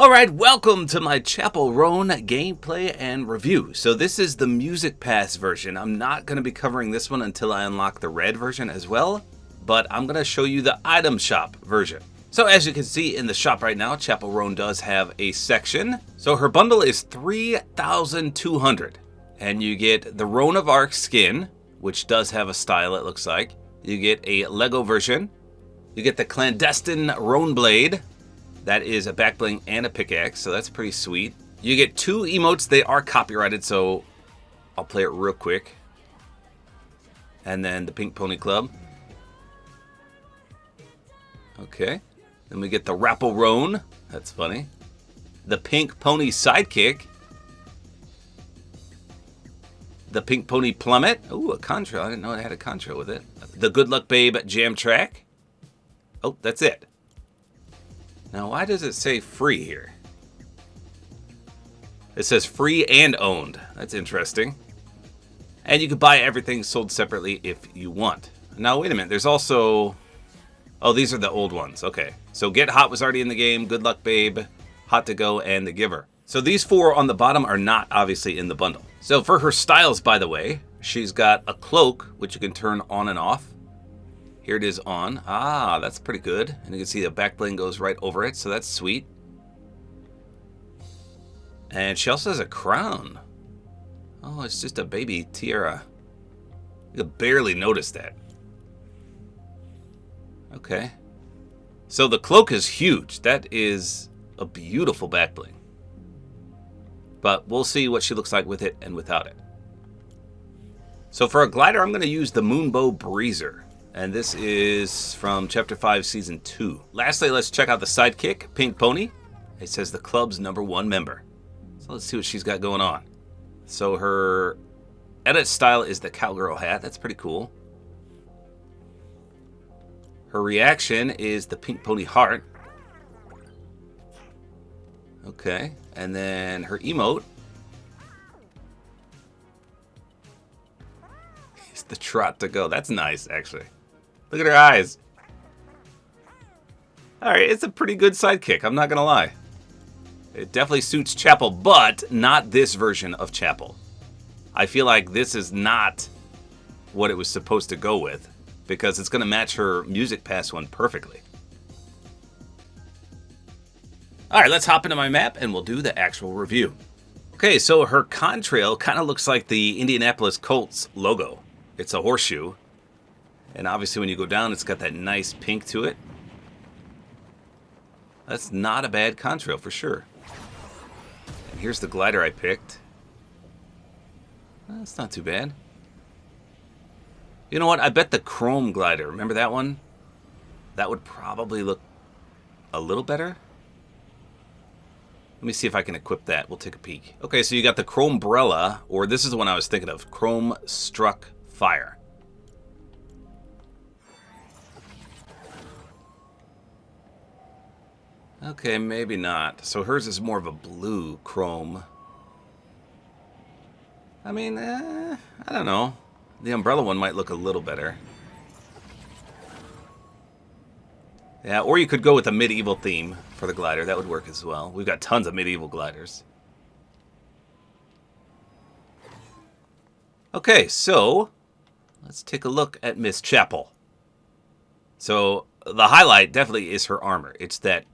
Alright, welcome to my Chapel Roan gameplay and review. So this is the Music Pass version. I'm not going to be covering this one until I unlock the red version as well, but I'm going to show you the item shop version. So as you can see in the shop right now, Chapel Roan does have a section. So her bundle is 3,200, and you get the Roan of Arc skin, which does have a style it looks like. You get a Lego version. You get the clandestine Roan blade. That is a back bling and a pickaxe, so that's pretty sweet. You get 2 emotes. They are copyrighted, so I'll play it real quick. And then the Pink Pony Club. Okay. Then we get the Rapple Roan. That's funny. The Pink Pony Sidekick. The Pink Pony Plummet. Ooh, a contrail. I didn't know it had a contrail with it. The Good Luck Babe Jam Track. Oh, that's it. Now, why does it say free here? It says free and owned. That's interesting. And you can buy everything sold separately if you want. Now, wait a minute. There's also... Oh, these are the old ones. Okay. So Get Hot was already in the game. Good Luck Babe, Hot to Go, and The Giver. So these 4 on the bottom are not obviously in the bundle. So for her styles, by the way, she's got a cloak, which you can turn on and off. Here it is on. Ah, that's pretty good. And you can see the back bling goes right over it, so that's sweet. And she also has a crown. Oh, it's just a baby tiara. You can barely notice that. Okay. So the cloak is huge. That is a beautiful back bling. But we'll see what she looks like with it and without it. So for a glider, I'm going to use the Moonbow Breezer. And this is from Chapter 5, Season 2. Lastly, let's check out the sidekick, Pink Pony. It says the club's #1 member. So let's see what she's got going on. So her edit style is the cowgirl hat. That's pretty cool. Her reaction is the Pink Pony heart. Okay. And then her emote is the trot to go. That's nice, actually. Look at her eyes. Alright, it's a pretty good sidekick, I'm not going to lie. It definitely suits Chapel, but not this version of Chapel. I feel like this is not what it was supposed to go with, because it's going to match her Music Pass one perfectly. Alright, let's hop into my map and we'll do the actual review. Okay, so her contrail kind of looks like the Indianapolis Colts logo. It's a horseshoe. And obviously when you go down, it's got that nice pink to it. That's not a bad contrail for sure. And here's the glider I picked. That's not too bad. You know what? I bet the chrome glider, remember that one? That would probably look a little better. Let me see if I can equip that. We'll take a peek. Okay, so you got the chrome umbrella, or this is the one I was thinking of. Chrome Struck Fire. Okay, maybe not. So hers is more of a blue chrome. I mean, I don't know. The umbrella one might look a little better. Yeah, or you could go with a medieval theme for the glider. That would work as well. We've got tons of medieval gliders. Okay, so let's take a look at Miss Chapel. So the highlight definitely is her armor. It's that,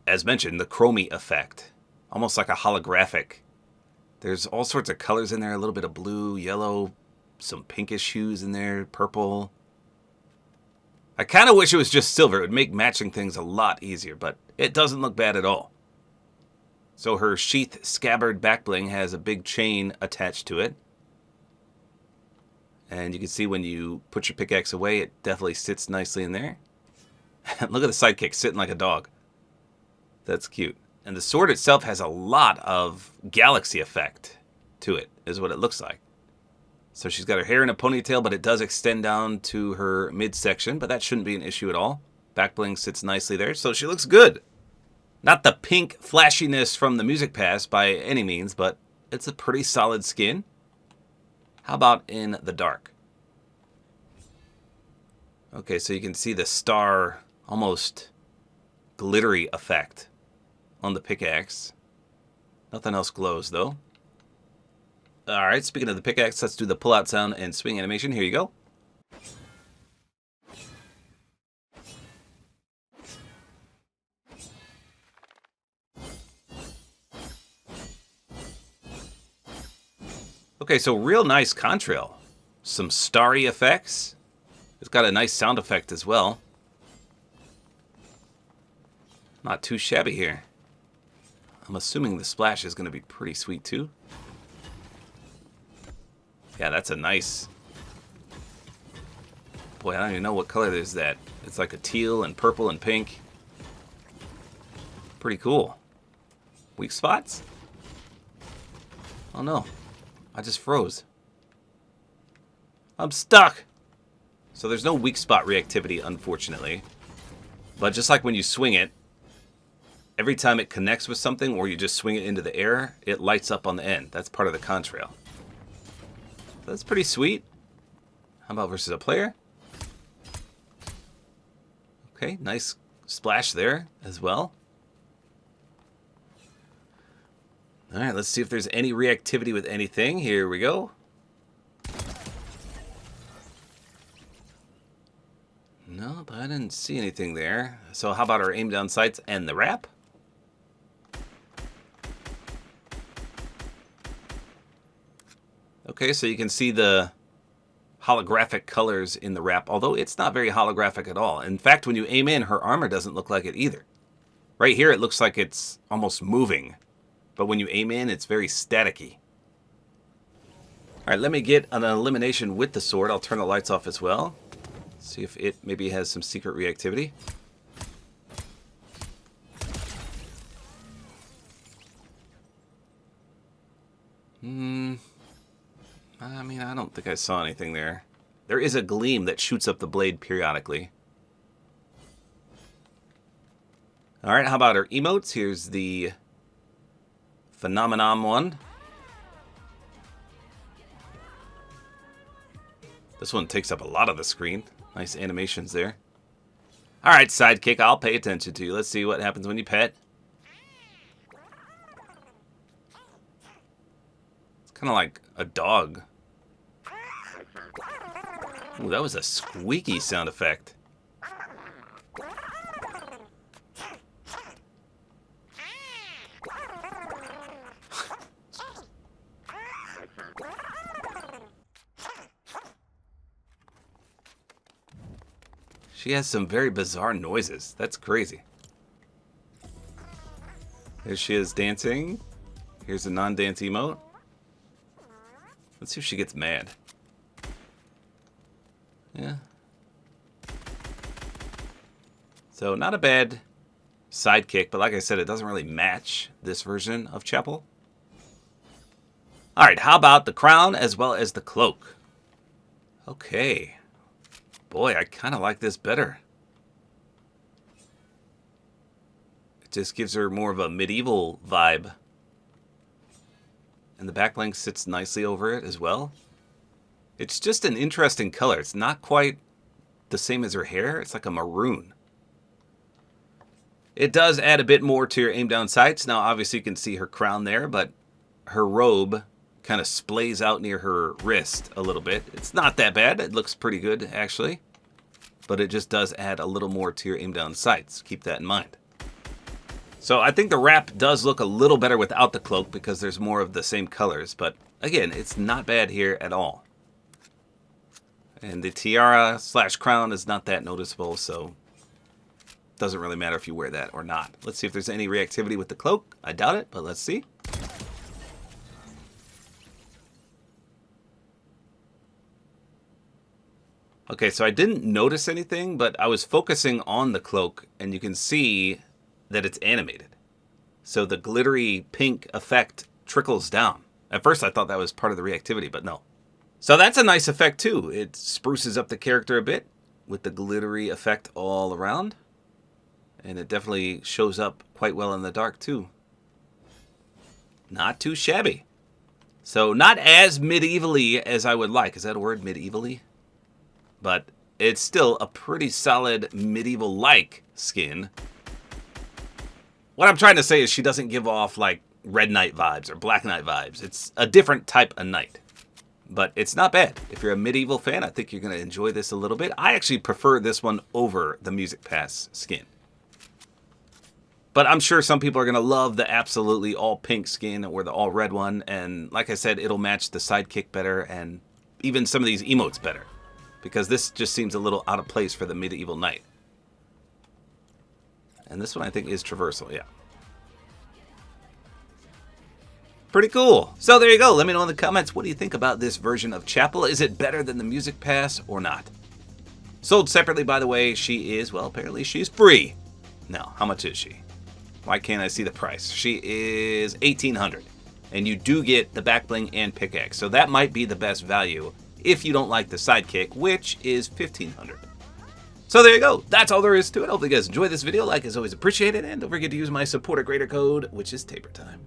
as mentioned, the chromey effect. Almost like a holographic. There's all sorts of colors in there. A little bit of blue, yellow, some pinkish hues in there, purple. I kind of wish it was just silver. It would make matching things a lot easier, but it doesn't look bad at all. So her sheath scabbard back bling has a big chain attached to it. And you can see when you put your pickaxe away, it definitely sits nicely in there. Look at the sidekick sitting like a dog. That's cute. And the sword itself has a lot of galaxy effect to it, is what it looks like. So she's got her hair in a ponytail, but it does extend down to her midsection, but that shouldn't be an issue at all. Back bling sits nicely there, so she looks good. Not the pink flashiness from the Music Pass by any means, but it's a pretty solid skin. How about in the dark? Okay, so you can see the star almost glittery effect on the pickaxe. Nothing else glows, though. Alright, speaking of the pickaxe, let's do the pull-out sound and swing animation. Here you go. Okay, so real nice contrail. Some starry effects. It's got a nice sound effect as well. Not too shabby here. I'm assuming the splash is going to be pretty sweet too. Yeah, that's a nice... Boy, I don't even know what color is that. It's like a teal and purple and pink. Pretty cool. Weak spots? Oh no. I just froze. I'm stuck! So there's no weak spot reactivity, unfortunately. But just like when you swing it, every time it connects with something or you just swing it into the air, it lights up on the end. That's part of the contrail. That's pretty sweet. How about versus a player? Okay, nice splash there as well. Alright, let's see if there's any reactivity with anything. Here we go. No, but I didn't see anything there. So how about our aim down sights and the wrap? Okay, so you can see the holographic colors in the wrap, although it's not very holographic at all. In fact, when you aim in, her armor doesn't look like it either. Right here, it looks like it's almost moving. But when you aim in, it's very staticky. Alright, let me get an elimination with the sword. I'll turn the lights off as well. See if it maybe has some secret reactivity. I mean, I don't think I saw anything there. There is a gleam that shoots up the blade periodically. Alright, how about our emotes? Here's the Phenomenon one. This one takes up a lot of the screen. Nice animations there. Alright, sidekick, I'll pay attention to you. Let's see what happens when you pet. It's kind of like a dog. Ooh, that was a squeaky sound effect. She has some very bizarre noises. That's crazy. There she is dancing. Here's a non-dance emote. Let's see if she gets mad. Yeah. So not a bad sidekick, but like I said, it doesn't really match this version of Chapel. Alright, how about the crown as well as the cloak? Okay. Boy, I kind of like this better. It just gives her more of a medieval vibe. And the backbling sits nicely over it as well. It's just an interesting color. It's not quite the same as her hair. It's like a maroon. It does add a bit more to your aim down sights. Now, obviously, you can see her crown there, but her robe kind of splays out near her wrist a little bit. It's not that bad. It looks pretty good, actually. But it just does add a little more to your aim down sights. Keep that in mind. So I think the wrap does look a little better without the cloak because there's more of the same colors. But again, it's not bad here at all. And the tiara / crown is not that noticeable, so it doesn't really matter if you wear that or not. Let's see if there's any reactivity with the cloak. I doubt it, but let's see. Okay, so I didn't notice anything, but I was focusing on the cloak, and you can see that it's animated. So the glittery pink effect trickles down. At first I thought that was part of the reactivity, but no. So that's a nice effect too. It spruces up the character a bit with the glittery effect all around. And it definitely shows up quite well in the dark too. Not too shabby. So not as medievally as I would like. Is that a word, medievally? But it's still a pretty solid medieval-like skin. What I'm trying to say is she doesn't give off like Red Knight vibes or Black Knight vibes. It's a different type of knight. But it's not bad. If you're a medieval fan, I think you're going to enjoy this a little bit. I actually prefer this one over the Music Pass skin. But I'm sure some people are going to love the absolutely all pink skin or the all red one. And like I said, it'll match the sidekick better and even some of these emotes better. Because this just seems a little out of place for the medieval knight. And this one I think is traversal, yeah. Pretty cool. So there you go. Let me know in the comments, what do you think about this version of Chapel? Is it better than the Music Pass or not? Sold separately, by the way, she is, well, apparently she's free. Now, how much is she? Why can't I see the price? She is $1,800. And you do get the back bling and pickaxe. So that might be the best value if you don't like the sidekick, which is $1,500. So there you go. That's all there is to it. Hopefully you guys enjoyed this video. Like is always appreciated. And don't forget to use my Support-A-Creator Code, which is tabortime.